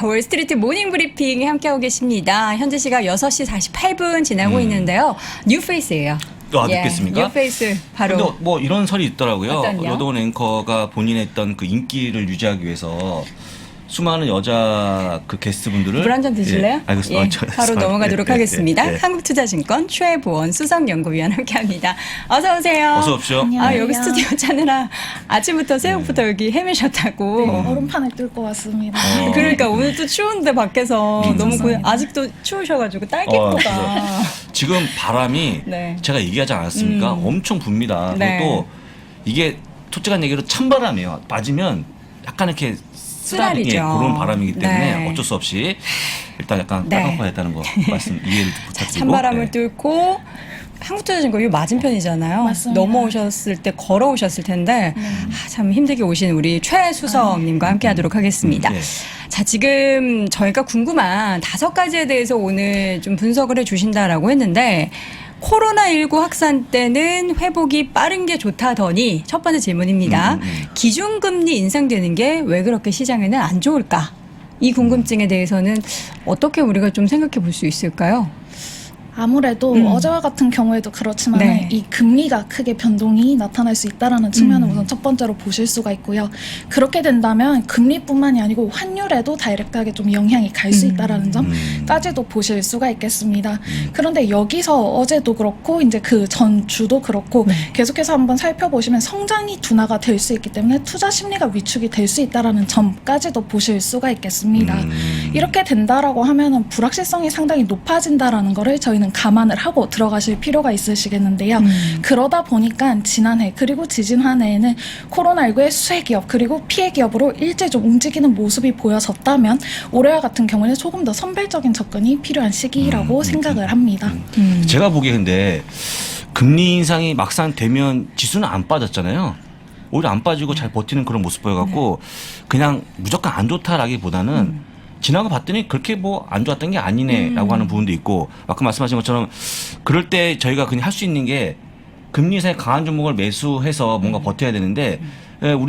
월스트리트 모닝 브리핑에 함께하고 계십니다. 현재 시각 6시 48분 지나고 있는데요. 뉴페이스예요. 듣겠습니까? 뉴페이스 바로. 근데 뭐 이런 설이 있더라고요. 어떤요? 여도원 앵커가 본인의 했던 그 인기를 유지하기 위해서 수많은 여자 그 게스트분들을 물 한 잔 드실래요? 알겠습니다. 바로 넘어가도록 하겠습니다. 네. 한국투자증권 최보원 수석연구위원 함께합니다. 어서 오세요. 어서 오십시오. 아, 여기 스튜디오 찾느라 아침부터 새벽부터 여기 헤매셨다고. 네, 얼음판을 뚫고 왔습니다. 그러니까 오늘 또 추운데 밖에서 너무 아직도 추우셔가지고 딸기보다. 지금 바람이 네. 제가 얘기하지 않았습니까? 엄청 붑니다. 네. 그리고 또 이게 솔직한 얘기로 찬바람이에요. 맞으면 약간 이렇게 쓰라리게 쓰라리죠. 그런 바람이기 때문에 네. 어쩔 수 없이 일단 약간 네. 빨간파였다는 거 말씀 이해를 부탁드리고 찬바람을 네. 뚫고 뚫고 한국투자증권 이 맞은편이잖아요. 맞습니다. 넘어오셨을 때 걸어오셨을 텐데 참 힘들게 오신 우리 최 수석님과 함께하도록 하겠습니다. 네. 자, 지금 저희가 궁금한 5가지에 대해서 오늘 좀 분석을 해주신다라고 했는데 코로나19 확산 때는 회복이 빠른 게 좋다더니 첫 번째 질문입니다. 기준금리 인상되는 게 왜 그렇게 시장에는 안 좋을까? 이 궁금증에 대해서는 어떻게 우리가 좀 생각해 볼 수 있을까요? 아무래도 어제와 같은 경우에도 그렇지만 네. 이 금리가 크게 변동이 나타날 수 있다는 측면을 우선 첫 번째로 보실 수가 있고요. 그렇게 된다면 금리뿐만이 아니고 환율에도 다이렉트하게 좀 영향이 갈 수 있다는 점까지도 보실 수가 있겠습니다. 그런데 여기서 어제도 그렇고 이제 그 전주도 그렇고 계속해서 한번 살펴보시면 성장이 둔화가 될 수 있기 때문에 투자 심리가 위축이 될 수 있다는 점까지도 보실 수가 있겠습니다. 이렇게 된다라고 하면은 불확실성이 상당히 높아진다라는 거를 저희는 감안을 하고 들어가실 필요가 있으시겠는데요. 그러다 보니까 지난해 그리고 지지난 해에는 코로나19의 수혜 기업 그리고 피해 기업으로 일제 좀 움직이는 모습이 보여졌다면 올해와 같은 경우는 조금 더 선별적인 접근이 필요한 시기라고 생각을 합니다. 제가 보기에 근데 금리 인상이 막상 되면 지수는 안 빠졌잖아요. 오히려 안 빠지고 잘 버티는 그런 모습 보여갖고 그냥 무조건 안 좋다라기보다는 지나고 봤더니 그렇게 뭐 안 좋았던 게 아니네라고 하는 부분도 있고 아까 말씀하신 것처럼 그럴 때 저희가 그냥 할 수 있는 게 금리 인상에 강한 종목을 매수해서 뭔가 버텨야 되는데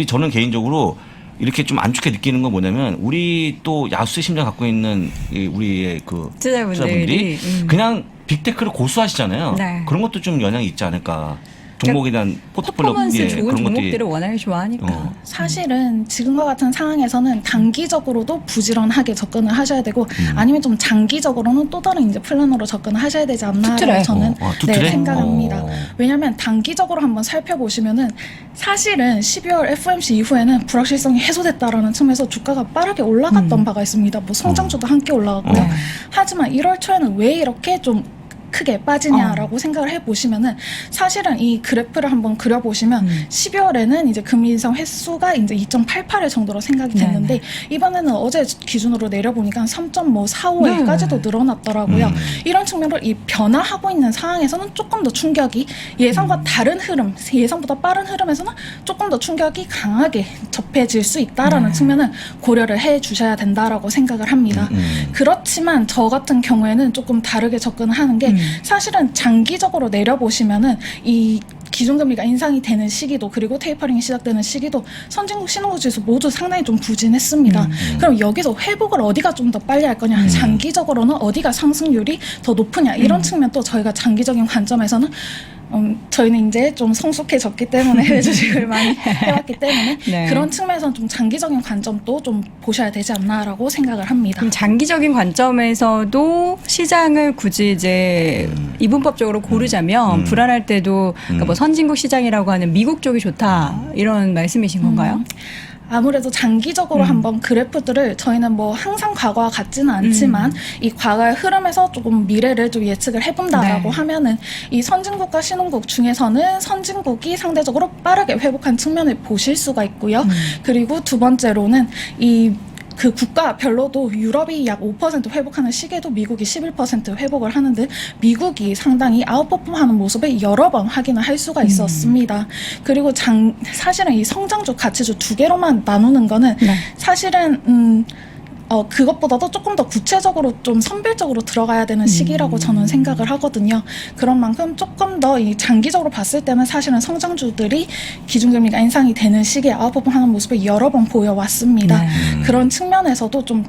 저는 개인적으로 이렇게 좀 안 좋게 느끼는 건 뭐냐면 우리 또 야수의 심장 갖고 있는 우리의 그 투자분들이 그냥 빅테크를 고수하시잖아요. 네. 그런 것도 좀 영향이 있지 않을까. 종목에 대한 포트폴리오 퍼포먼스 좋은 그런 것들이 종목들을 워낙에 좋아하니까. 사실은 지금과 같은 상황에서는 단기적으로도 부지런하게 접근을 하셔야 되고 아니면 좀 장기적으로는 또 다른 이제 플랜으로 접근을 하셔야 되지 않나라고 투트랙. 저는 투트랙? 생각합니다. 왜냐하면 단기적으로 한번 살펴보시면은 사실은 12월 FOMC 이후에는 불확실성이 해소됐다라는 측면에서 주가가 빠르게 올라갔던 바가 있습니다. 뭐 성장주도 함께 올라갔고요. 하지만 1월 초에는 왜 이렇게 좀 크게 빠지냐라고 생각을 해보시면은 사실은 이 그래프를 한번 그려보시면 12월에는 이제 금리 인상 횟수가 이제 2.88회 정도로 생각이 됐는데 이번에는 어제 기준으로 내려보니까 3.45회까지도 늘어났더라고요. 이런 측면으로 이 변화하고 있는 상황에서는 조금 더 충격이 예상과 다른 흐름, 예상보다 빠른 흐름에서는 조금 더 충격이 강하게 접해질 수 있다라는 측면은 고려를 해주셔야 된다라고 생각을 합니다. 그렇지만 저 같은 경우에는 조금 다르게 접근을 하는 게 사실은 장기적으로 내려보시면은 이 기준금리가 인상이 되는 시기도 그리고 테이퍼링이 시작되는 시기도 선진국 신흥국 지수 모두 상당히 좀 부진했습니다. 그럼 여기서 회복을 어디가 좀 더 빨리 할 거냐 장기적으로는 어디가 상승률이 더 높으냐 이런 측면 또 저희가 장기적인 관점에서는 저희는 이제 좀 성숙해졌기 때문에 해외 주식을 많이 해왔기 때문에 네. 그런 측면에서는 좀 장기적인 관점도 좀 보셔야 되지 않나라고 생각을 합니다. 그럼 장기적인 관점에서도 시장을 굳이 이제 이분법적으로 고르자면 불안할 때도 그러니까 뭐 선진국 시장이라고 하는 미국 쪽이 좋다 이런 말씀이신 건가요? 아무래도 장기적으로 한번 그래프들을 저희는 뭐 항상 과거와 같지는 않지만 이 과거의 흐름에서 조금 미래를 좀 예측을 해본다라고 하면은 이 선진국과 신흥국 중에서는 선진국이 상대적으로 빠르게 회복한 측면을 보실 수가 있고요. 그리고 두 번째로는 그 국가별로도 유럽이 약 5% 회복하는 시기에도 미국이 11% 회복을 하는데 미국이 상당히 아웃퍼폼하는 모습을 여러 번 확인을 할 수가 있었습니다. 그리고 사실은 이 성장주, 가치주 두 개로만 나누는 거는 사실은 그것보다도 조금 더 구체적으로 좀 선별적으로 들어가야 되는 시기라고 저는 생각을 하거든요. 그런 만큼 조금 더 이 장기적으로 봤을 때는 사실은 성장주들이 기준금리가 인상이 되는 시기에 아웃퍼폼하는 모습을 여러 번 보여왔습니다. 네. 그런 측면에서도 좀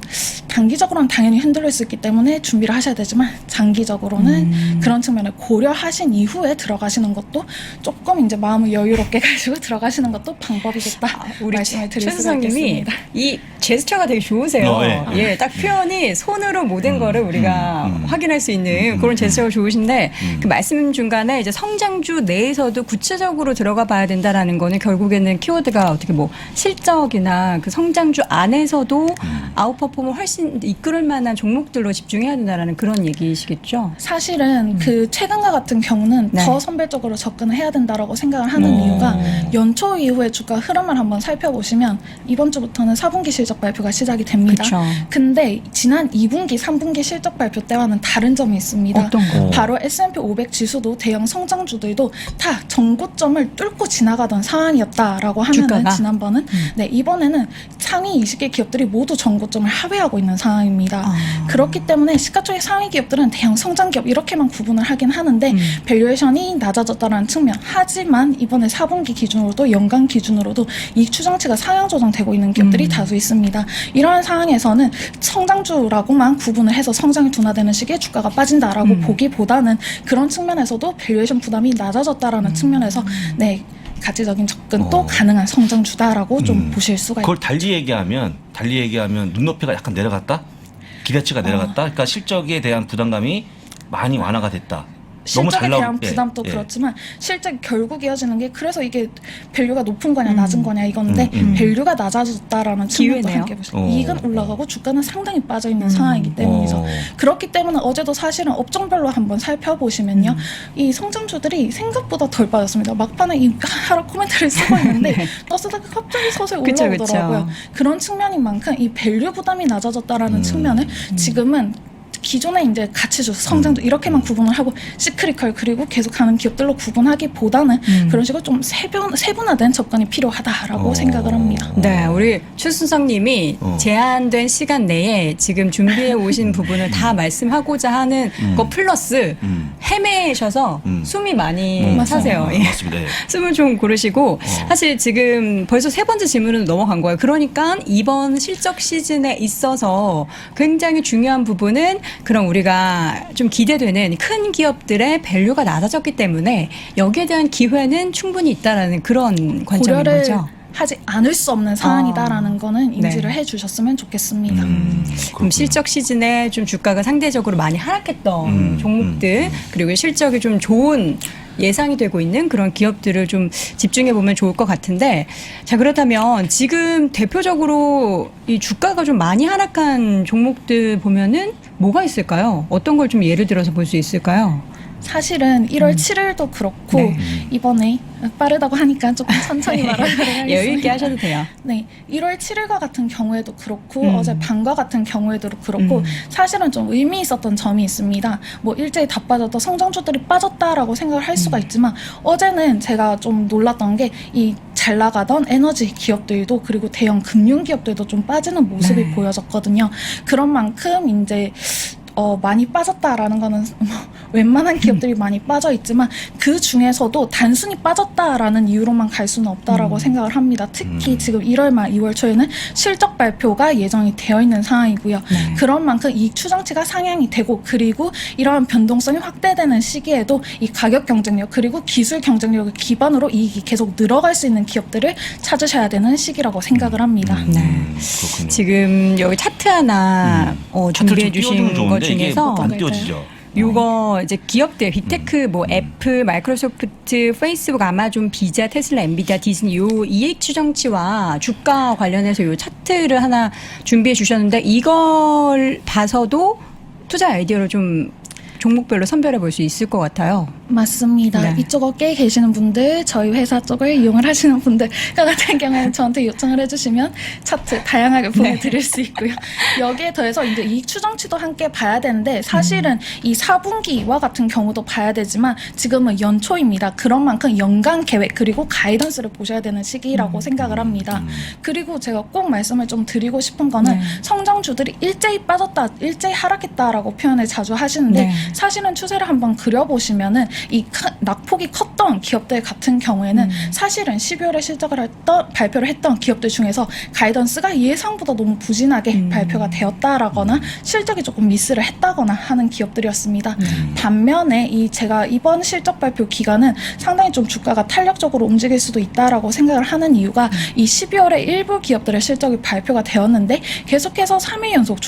단기적으로는 당연히 흔들릴 수 있기 때문에 준비를 하셔야 되지만 장기적으로는 그런 측면을 고려하신 이후에 들어가시는 것도 조금 이제 마음을 여유롭게 가지고 들어가시는 것도 방법이겠다. 우리 말씀을 드릴 최 수가 선생님이 있겠습니다. 이 제스처가 되게 좋으세요. 네. 예, 딱 표현이 손으로 모든 거를 우리가 확인할 수 있는 그런 제스처가 좋으신데 그 말씀 중간에 이제 성장주 내에서도 구체적으로 들어가 봐야 된다라는 거는 결국에는 키워드가 어떻게 뭐 실적이나 그 성장주 안에서도 아웃퍼폼을 훨씬 이끌을 만한 종목들로 집중해야 된다라는 그런 얘기시겠죠. 사실은 그 최근과 같은 경우는 네. 더 선별적으로 접근을 해야 된다라고 생각을 하는 이유가 연초 이후에 주가 흐름을 한번 살펴보시면 이번 주부터는 4분기 실적 발표가 시작이 됩니다. 그쵸. 근데 지난 2분기, 3분기 실적 발표 때와는 다른 점이 있습니다. 어떤 거? 바로 S&P 500 지수도 대형 성장주들도 다 정고점을 뚫고 지나가던 상황이었다라고 하면은 주가가? 지난번은 네, 이번에는 상위 20개 기업들이 모두 정고점을 하회하고 있는 상황입니다. 그렇기 때문에 시가총액 상위 기업들은 대형 성장 기업 이렇게만 구분을 하긴 하는데 밸류에이션이 낮아졌다는 측면. 하지만 이번에 4분기 기준으로도 연간 기준으로도 이익 추정치가 상향 조정되고 있는 기업들이 다수 있습니다. 이러한 상황에서는 성장주라고만 구분을 해서 성장이 둔화되는 시기에 주가가 빠진다라고 보기보다는 그런 측면에서도 밸류에이션 부담이 낮아졌다라는 측면에서 네. 가치적인 접근도 가능한 성장주다라고 좀 보실 수가 그걸 있죠. 달리 얘기하면 눈높이가 약간 내려갔다? 기대치가 내려갔다? 그러니까 실적에 대한 부담감이 많이 완화가 됐다. 너무 실적에 잘 나오- 대한 예, 부담도 예. 그렇지만 실적 결국 이어지는 게 그래서 이게 밸류가 높은 거냐 낮은 거냐 이건데 밸류가 낮아졌다라는 측면도 기회네요. 함께 보시고 이익은 올라가고 주가는 상당히 빠져 있는 상황이기 어. 때문이죠. 그렇기 때문에 어제도 사실은 업종별로 한번 살펴보시면요, 이 성장주들이 생각보다 덜 빠졌습니다. 막판에 이 하락 코멘트를 쓰고 있는데 버스가 갑자기 서서히 그쵸, 올라오더라고요. 그쵸. 그런 측면인 만큼 이 밸류 부담이 낮아졌다라는 측면을 지금은 기존에 이제 가치주, 성장주 이렇게만 구분을 하고 시크리컬 그리고 계속 가는 기업들로 구분하기보다는 그런 식으로 좀 세분화된 접근이 필요하다라고 생각을 합니다. 네, 우리 최순성님이 제한된 시간 내에 지금 준비해 오신 부분을 다 말씀하고자 하는 거 플러스 헤매셔서 숨이 많이 차세요. 예. 맞습니다. 예. 숨을 좀 고르시고 사실 지금 벌써 세 번째 질문으로 넘어간 거예요. 그러니까 이번 실적 시즌에 있어서 굉장히 중요한 부분은 그럼 우리가 좀 기대되는 큰 기업들의 밸류가 낮아졌기 때문에 여기에 대한 기회는 충분히 있다라는 그런 관점인 고려를 거죠. 하지 않을 수 없는 사안이다라는 거는 인지를 네. 해주셨으면 좋겠습니다. 그럼 실적 시즌에 좀 주가가 상대적으로 많이 하락했던 종목들 그리고 실적이 좀 좋은 예상이 되고 있는 그런 기업들을 좀 집중해 보면 좋을 것 같은데, 자 그렇다면 지금 대표적으로 이 주가가 좀 많이 하락한 종목들 보면은 뭐가 있을까요? 어떤 걸 좀 예를 들어서 볼 수 있을까요? 사실은 1월 7일도 그렇고 네. 이번에 빠르다고 하니까 조금 천천히 말하도록 하겠습니다. 여유 있게 하셔도 돼요. 네, 1월 7일과 같은 경우에도 그렇고 어제 밤과 같은 경우에도 그렇고 사실은 좀 의미 있었던 점이 있습니다. 뭐 일제히 다 빠졌다, 성장주들이 빠졌다라고 생각을 할 수가 있지만 어제는 제가 좀 놀랐던 게 이 잘 나가던 에너지 기업들도 그리고 대형 금융 기업들도 좀 빠지는 모습이 네. 보여졌거든요. 그런 만큼 이제 많이 빠졌다라는 거는 웬만한 기업들이 많이 빠져 있지만 그 중에서도 단순히 빠졌다라는 이유로만 갈 수는 없다라고 생각을 합니다. 특히 지금 1월 말 2월 초에는 실적 발표가 예정이 되어 있는 상황이고요. 네. 그런 만큼 이익 추정치가 상향이 되고 그리고 이러한 변동성이 확대되는 시기에도 이 가격 경쟁력 그리고 기술 경쟁력을 기반으로 이익이 계속 늘어갈 수 있는 기업들을 찾으셔야 되는 시기라고 생각을 합니다. 네. 그렇군요. 지금 여기 차트 하나 준비해 차트를 좀 주신 띄워주면 것 좋은데 이게 중에서 안 띄워지죠. 요거 이제 기업들 빅테크 뭐 애플, 마이크로소프트, 페이스북, 아마존, 비자, 테슬라, 엔비디아, 디즈니 요 이익 추정치와 주가 관련해서 요 차트를 하나 준비해 주셨는데 이걸 봐서도 투자 아이디어를 좀 종목별로 선별해 볼 수 있을 것 같아요. 맞습니다. 네. 이쪽 업계에 계시는 분들, 저희 회사 쪽을 이용을 하시는 분들 같은 경우에는 저한테 요청을 해주시면 차트 다양하게 보내드릴 수 있고요. 여기에 더해서 이제 이익 추정치도 함께 봐야 되는데 사실은 이 4분기와 같은 경우도 봐야 되지만 지금은 연초입니다. 그런 만큼 연간 계획 그리고 가이던스를 보셔야 되는 시기라고 생각을 합니다. 그리고 제가 꼭 말씀을 좀 드리고 싶은 거는 네. 성장주들이 일제히 빠졌다, 일제히 하락했다라고 표현을 자주 하시는데 네. 사실은 추세를 한번 그려보시면은 이 낙폭이 컸던 기업들 같은 경우에는 사실은 12월에 발표를 했던 기업들 중에서 가이던스가 예상보다 너무 부진하게 발표가 되었다라거나 실적이 조금 미스를 했다거나 하는 기업들이었습니다. 반면에 제가 이번 실적 발표 기간은 상당히 좀 주가가 탄력적으로 움직일 수도 있다라고 생각을 하는 이유가 이 12월에 일부 기업들의 실적이 발표가 되었는데 계속해서 3일 연속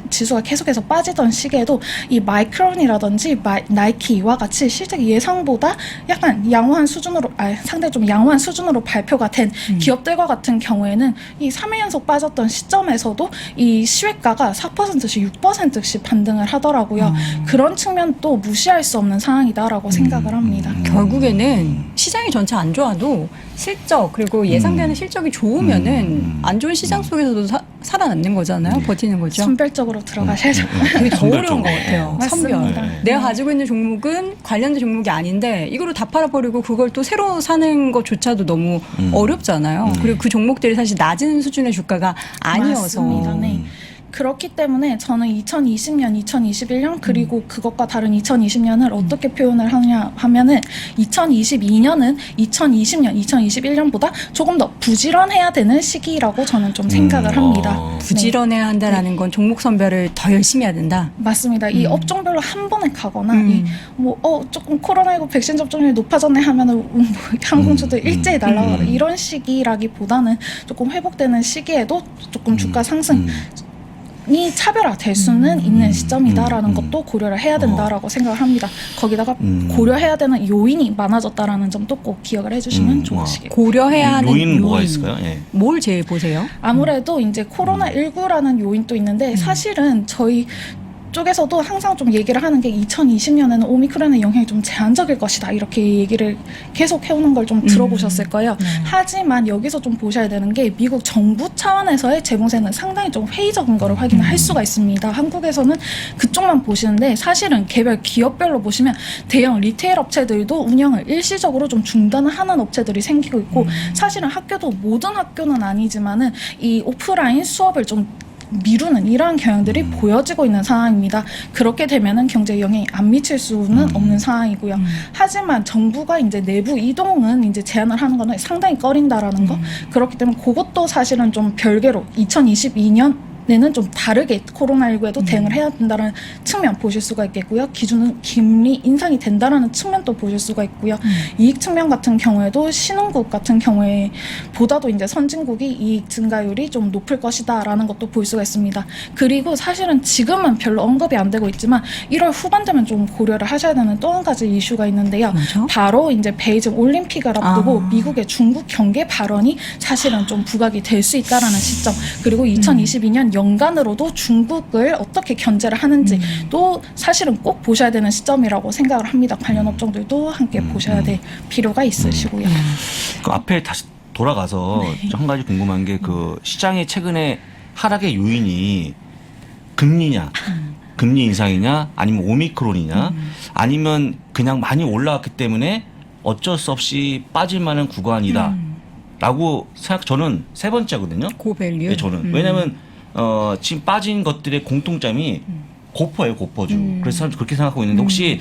지수가 계속해서 빠지던 시기에도 이 마이크론이라든지 나이키와 같이 실적이 예상보다 약간 양호한 수준으로 상당히 좀 양호한 수준으로 발표가 된 기업들과 같은 경우에는 이 3일 연속 빠졌던 시점에서도 이 시외가가 4%씩 6%씩 반등을 하더라고요. 그런 측면도 무시할 수 없는 상황이다라고 생각을 합니다. 결국에는 시장이 전체 안 좋아도 실적 그리고 예상되는 실적이 좋으면은 안 좋은 시장 속에서도 살아남는 거잖아요. 버티는 거죠. 선별적으로 들어가셔야죠. 그게 더 어려운 것 선별적으로. 같아요. 맞습니다. 선별. 네. 내가 가지고 있는 종목은 관련된 종목이 아닌데 이거를 다 팔아버리고 그걸 또 새로 사는 것조차도 너무 어렵잖아요. 그리고 그 종목들이 사실 낮은 수준의 주가가 아니어서. 맞습니다. 네. 그렇기 때문에 저는 2020년, 2021년 그리고 그것과 다른 2020년을 어떻게 표현을 하냐 하면은 2022년은 2020년, 2021년보다 조금 더 부지런해야 되는 시기라고 저는 좀 생각을 합니다. 부지런해야 한다라는 건 종목 선별을 더 열심히 해야 된다. 맞습니다. 이 업종별로 한 번에 가거나 조금 코로나19 백신 접종률이 높아졌네 하면은 항공주들 일제히 날아가고 이런 시기라기보다는 조금 회복되는 시기에도 조금 주가 상승 이 차별화될 수는 있는 시점이다라는 것도 고려를 해야 된다라고 생각을 합니다. 거기다가 고려해야 되는 요인이 많아졌다라는 점도 꼭 기억을 해주시면 좋으시겠고요. 고려해야 하는 요인은 뭐가 있을까요? 예. 뭘 제일 보세요? 아무래도 이제 코로나19라는 요인도 있는데 사실은 저희 쪽에서도 항상 좀 얘기를 하는 게 2020년에는 오미크론의 영향이 좀 제한적일 것이다 이렇게 얘기를 계속 해오는 걸 좀 들어보셨을 거예요. 하지만 여기서 좀 보셔야 되는 게 미국 정부 차원에서의 재봉세는 상당히 좀 회의적인 거를 확인을 할 수가 있습니다. 한국에서는 그쪽만 보시는데 사실은 개별 기업별로 보시면 대형 리테일 업체들도 운영을 일시적으로 좀 중단을 하는 업체들이 생기고 있고 사실은 학교도 모든 학교는 아니지만은 이 오프라인 수업을 좀 미루는 이러한 경향들이 보여지고 있는 상황입니다. 그렇게 되면은 경제에 영향이 안 미칠 수는 없는 상황이고요. 하지만 정부가 이제 내부 이동은 이제 제한을 하는 거는 상당히 꺼린다라는 거. 그렇기 때문에 그것도 사실은 좀 별개로 2022년에는 좀 다르게 코로나19에도 대응을 해야 된다는 측면 보실 수가 있겠고요. 기준은 금리 인상이 된다라는 측면도 보실 수가 있고요. 이익 측면 같은 경우에도 신흥국 같은 경우에 보다도 이제 선진국이 이익 증가율이 좀 높을 것이다라는 것도 볼 수가 있습니다. 그리고 사실은 지금은 별로 언급이 안 되고 있지만 1월 후반 되면 좀 고려를 하셔야 되는 또 한 가지 이슈가 있는데요. 뭐죠? 바로 이제 베이징 올림픽을 앞두고 미국의 중국 경계 발언이 사실은 좀 부각이 될 수 있다라는 시점. 그리고 2022년 연간으로도 중국을 어떻게 견제를 하는지 또 사실은 꼭 보셔야 되는 시점이라고 생각을 합니다. 관련 업종들도 함께 보셔야 될 필요가 있으시고요. 그 앞에 다시 돌아가서 한 가지 궁금한 게 그 시장의 최근에 하락의 요인이 금리냐, 금리 인상이냐, 아니면 오미크론이냐, 아니면 그냥 많이 올라왔기 때문에 어쩔 수 없이 빠질 만한 구간이다. 라고 저는 세 번째거든요. 고밸류. 네, 저는. 왜냐면 지금 빠진 것들의 공통점이 고퍼예요, 고퍼주. 그래서 사람들이 그렇게 생각하고 있는데 혹시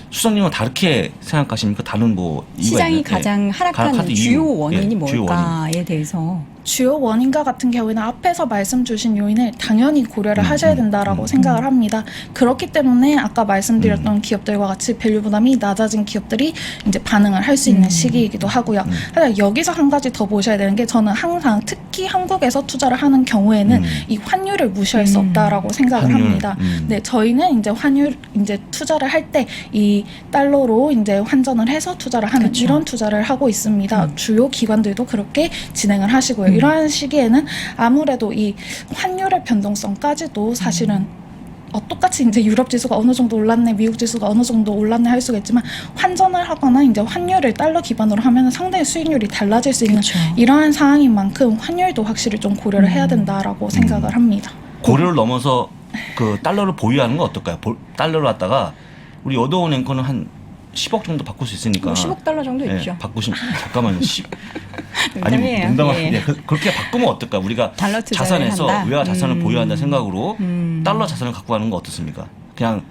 수석님은 다르게 생각하십니까? 다른 뭐 이유가 시장이 있나요? 가장 하락하는 이유. 주요 원인이 예, 주요 뭘까에 대해서. 주요 원인과 같은 경우에는 앞에서 말씀 주신 요인을 당연히 고려를 하셔야 된다라고 생각을 합니다. 그렇기 때문에 아까 말씀드렸던 기업들과 같이 밸류 부담이 낮아진 기업들이 이제 반응을 할 수 있는 시기이기도 하고요. 하지만 여기서 한 가지 더 보셔야 되는 게 저는 항상 특히 한국에서 투자를 하는 경우에는 이 환율을 무시할 수 없다라고 생각을 환율. 합니다. 네, 저희는 이제 환율 이제 투자를 할 때 이 달러로 이제 환전을 해서 투자를 하는 그렇죠. 이런 투자를 하고 있습니다. 주요 기관들도 그렇게 진행을 하시고요. 이러한 시기에는 아무래도 이 환율의 변동성까지도 사실은 똑같이 이제 유럽 지수가 어느 정도 올랐네, 미국 지수가 어느 정도 올랐네 할 수가 있지만 환전을 하거나 이제 환율을 달러 기반으로 하면 상당히 수익률이 달라질 수 있는 그렇죠. 이러한 상황인 만큼 환율도 확실히 좀 고려를 해야 된다라고 생각을 합니다. 고려를 넘어서 그 달러를 보유하는 건 어떨까요? 달러를 갖다가 우리 여도원 앵커는 한 10억 정도 바꿀 수 있으니까. 10억 달러 정도 예, 있죠. 바꾸시면 잠깐만요. 농담이에요. 농담하는 예. 그렇게 바꾸면 어떨까? 우리가 달러 투자를 자산에서 한다? 외화 자산을 보유한다 생각으로 음. 달러 자산을 갖고 가는 거 어떻습니까? 그냥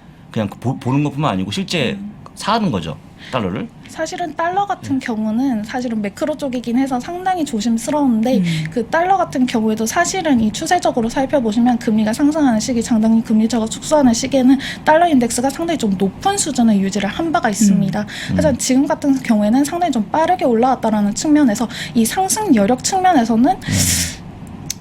보는 것뿐만 아니고 실제 사는 거죠. 달러를. 사실은 달러 같은 경우는 사실은 매크로 쪽이긴 해서 상당히 조심스러운데 그 달러 같은 경우에도 사실은 이 추세적으로 살펴보시면 금리가 상승하는 시기, 장단기 금리차가 축소하는 시기에는 달러 인덱스가 상당히 좀 높은 수준을 유지를 한 바가 있습니다. 하지만 지금 같은 경우에는 상당히 좀 빠르게 올라왔다라는 측면에서 이 상승 여력 측면에서는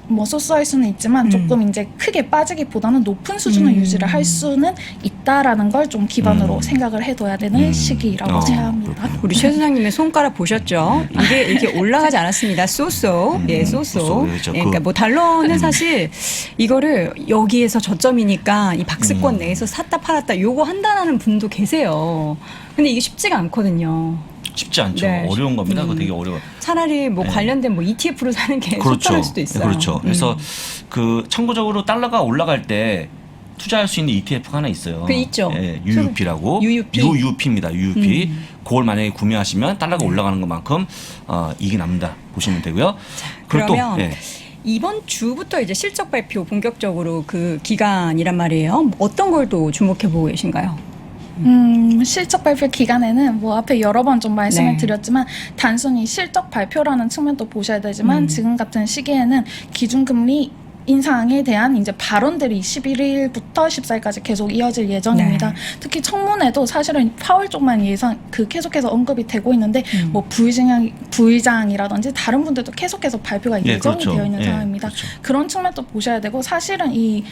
뭐 소소할 수는 있지만 조금 이제 크게 빠지기보다는 높은 수준을 유지를 할 수는 있다라는 걸 좀 기반으로 생각을 해둬야 되는 시기라고 생각합니다. 우리 최 소장님의 손가락 보셨죠? 이게 이렇게 올라가지 않았습니다. 쏘쏘. 예, 쏘쏘. 그렇죠. 예, 그러니까 뭐 달러는 사실 이거를 여기에서 저점이니까 이 박스권 내에서 샀다 팔았다 요거 한다는 분도 계세요. 근데 이게 쉽지가 않거든요. 쉽지 않죠. 네. 어려운 겁니다. 그거 되게 어려워. 차라리 뭐 네. 관련된 뭐 ETF로 사는 게 그렇죠. 속편할 수도 있어요. 그렇죠. 그래서 그 참고적으로 달러가 올라갈 때 투자할 수 있는 ETF가 하나 있어요. 그 있죠. 예, UUP라고. UUP. UUP입니다. UUP. 그걸 만약에 구매하시면 달러가 올라가는 것만큼 이익이 납니다. 보시면 되고요. 그리고 그러면 또 예. 이번 주부터 이제 실적 발표 본격적으로 그 기간이란 말이에요. 어떤 걸 또 주목해 보고 계신가요? 실적 발표 기간에는 뭐 앞에 여러 번 좀 말씀을 네. 드렸지만 단순히 실적 발표라는 측면도 보셔야 되지만 지금 같은 시기에는 기준금리 인상에 대한 이제 발언들이 11일부터 14일까지 계속 이어질 예정입니다. 네. 특히 청문회도 사실은 파월 쪽만 계속해서 언급이 되고 있는데 뭐 부의장이라든지 다른 분들도 계속해서 발표가 예, 예정이 그렇죠. 되어 있는 예, 상황입니다. 그렇죠. 그런 측면도 보셔야 되고 사실은 이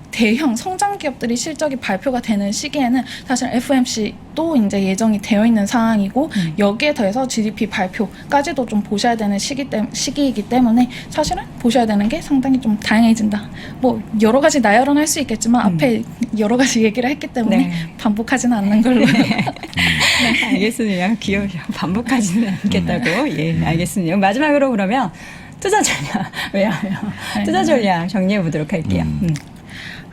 대형 성장 기업들이 실적이 발표가 되는 시기에는 사실 FOMC도 이제 예정이 되어 있는 상황이고 여기에 더해서 GDP 발표까지도 좀 보셔야 되는 시기이기 때문에 사실은 보셔야 되는 게 상당히 좀 다양해진다. 뭐 여러 가지 나열은 할 수 있겠지만 앞에 여러 가지 얘기를 했기 때문에 네. 반복하지는 않는 걸로. 알겠습니다. 귀여우셔. 반복하지는 않겠다고. 예, 알겠습니다. 마지막으로 그러면 투자 전략. 왜냐하면 투자 전략 정리해 보도록 할게요.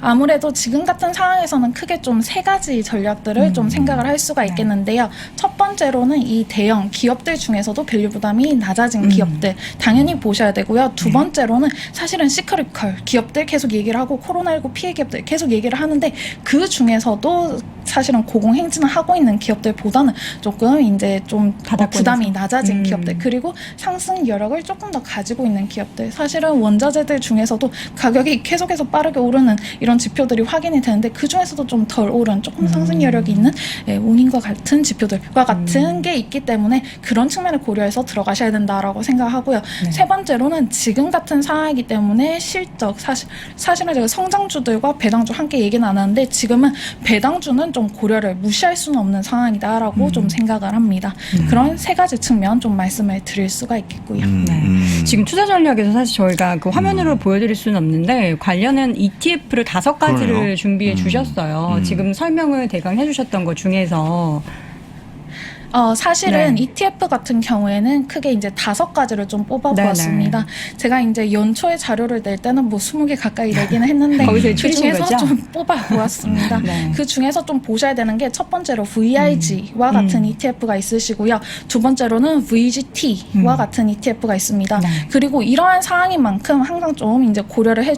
아무래도 지금 같은 상황에서는 크게 좀 세 가지 전략들을 좀 생각을 할 수가 있겠는데요. 첫 번째로는 이 대형 기업들 중에서도 밸류 부담이 낮아진 기업들 당연히 보셔야 되고요. 두 번째로는 사실은 시크릿컬 기업들 계속 얘기를 하고 코로나19 피해 기업들 계속 얘기를 하는데 그 중에서도 사실은 고공행진을 하고 있는 기업들보다는 조금 이제 좀 부담이 낮아진 기업들 그리고 상승 여력을 조금 더 가지고 있는 기업들 사실은 원자재들 중에서도 가격이 계속해서 빠르게 오르는 이런 지표들이 확인이 되는데 그 중에서도 좀 덜 오른 조금 상승 여력이 있는 운임과 같은 지표들과 같은 게 있기 때문에 그런 측면을 고려해서 들어가셔야 된다라고 생각하고요. 세 번째로는 지금 같은 상황이기 때문에 실적 사실은 제가 성장주들과 배당주 함께 얘기는 안 하는데 지금은 배당주는 좀 고려를 무시할 수는 없는 상황이다라고 좀 생각을 합니다. 그런 세 가지 측면 좀 말씀을 드릴 수가 있겠고요. 지금 투자 전략에서 사실 저희가 그 화면으로 보여드릴 수는 없는데 관련한 ETF를 5가지를 그러네요. 준비해 주셨어요. 지금 설명을 대강 해주셨던 것 중에서 사실은 네. ETF 같은 경우에는 크게 이제 5가지를 좀 뽑아보았습니다. 제가 이제 연초에 자료를 낼 때는 뭐 20개 가까이 내기는 했는데 거기서 그 추리신 중에서 거죠? 좀 뽑아보았습니다. 네. 그 중에서 좀 보셔야 되는 게 첫 번째로 VIG와 같은 ETF가 있으시고요. 두 번째로는 VGT와 같은 ETF가 있습니다. 네. 그리고 이러한 상황인 만큼 항상 좀 이제 고려를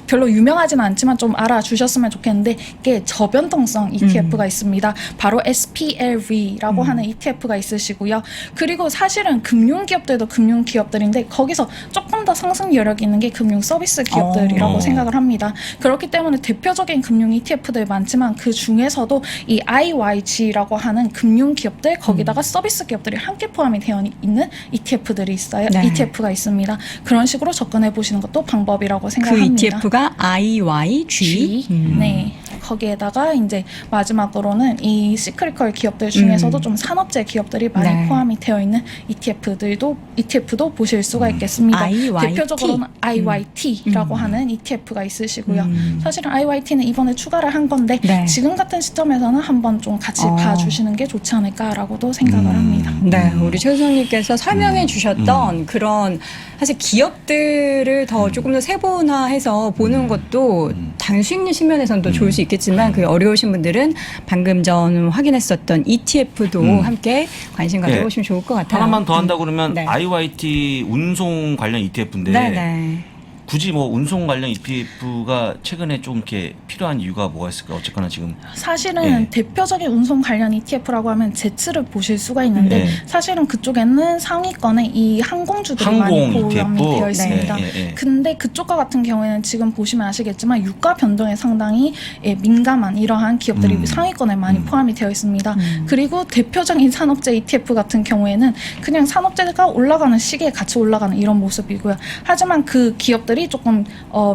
별로 유명하지는 않지만 좀 알아주셨으면 좋겠는데 이게 저변동성 ETF가 있습니다. 바로 SPLV라고 하는 ETF가 있으시고요. 그리고 사실은 금융기업들도 금융기업들인데 거기서 조금 더 상승 여력이 있는 게 금융 서비스 기업들이라고 생각을 합니다. 그렇기 때문에 대표적인 금융 ETF들 많지만 그 중에서도 이 IYG라고 하는 금융기업들 거기다가 서비스 기업들이 함께 포함이 되어 있는 ETF들이 있어요. 네. ETF가 있습니다. 그런 식으로 접근해 보시는 것도 방법이라고 그 생각합니다. ETF가 IYG. 네. 거기에다가 이제 마지막으로는 이 시크릿컬 기업들 중에서도 좀 산업재 기업들이 많이 네. 포함이 되어 있는 ETF도 보실 수가 있겠습니다. IYT? 대표적으로는 IYT라고 하는 ETF가 있으시고요. 사실은 IYT는 이번에 추가를 한 건데 네. 지금 같은 시점에서는 한번 좀 같이 봐주시는 게 좋지 않을까라고도 생각을 합니다. 네, 우리 최수정님께서 설명해 주셨던 그런 사실 기업들을 더 조금 더 세분화해서 보는 것도 단수익률 측면에서는 또 좋을 수 있겠지만 그 어려우신 분들은 방금 전 확인했었던 ETF도 함께 관심 가져보시면 좋을 것 같아요. 하나만 더 한다 그러면 네. IYT 운송 관련 ETF인데 네. 굳이 뭐 운송 관련 ETF가 최근에 좀 이렇게 필요한 이유가 뭐가 있을까? 어쨌거나 지금 사실은 예. 대표적인 운송 관련 ETF라고 하면 제츠를 보실 수가 있는데 예. 사실은 그쪽에는 상위권에 이 항공주들이 항공 많이 포함이 ETF? 되어 있습니다. 예. 근데 그쪽과 같은 경우에는 지금 보시면 아시겠지만 유가 변동에 상당히 민감한 이러한 기업들이 상위권에 많이 포함이 되어 있습니다. 그리고 대표적인 산업재 ETF 같은 경우에는 그냥 산업재가 올라가는 시기에 같이 올라가는 이런 모습이고요. 하지만 그 기업들이 조금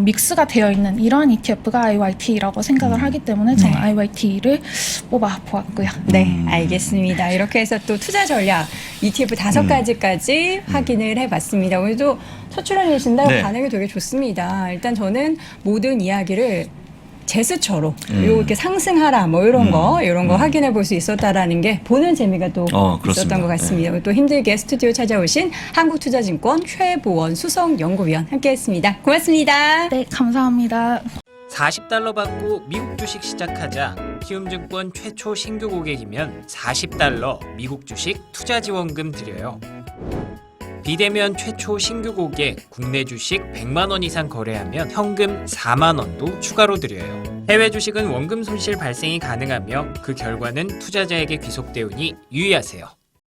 믹스가 되어 있는 이러한 ETF가 IYT라고 생각을 하기 때문에 저는 IYT를 뽑아 보았고요. 네, 알겠습니다. 이렇게 해서 또 투자 전략 ETF 5가지까지 확인을 해봤습니다. 오늘도 첫 출연이신데 네. 반응이 되게 좋습니다. 일단 저는 모든 이야기를 제스처로 이렇게 상승하라 뭐 이런 거 확인해 볼 수 있었다라는 게 보는 재미가 또 그렇습니다. 있었던 것 같습니다. 또 힘들게 스튜디오 찾아오신 한국투자증권 최보원 수석연구위원 함께했습니다. 고맙습니다. 네, 감사합니다. 40달러 받고 미국 주식 시작하자. 키움증권 최초 신규 고객이면 40달러 미국 주식 투자 지원금 드려요. 비대면 최초 신규 고객 국내 주식 100만 원 이상 거래하면 현금 4만 원도 추가로 드려요. 해외 주식은 원금 손실 발생이 가능하며 그 결과는 투자자에게 귀속되오니 유의하세요.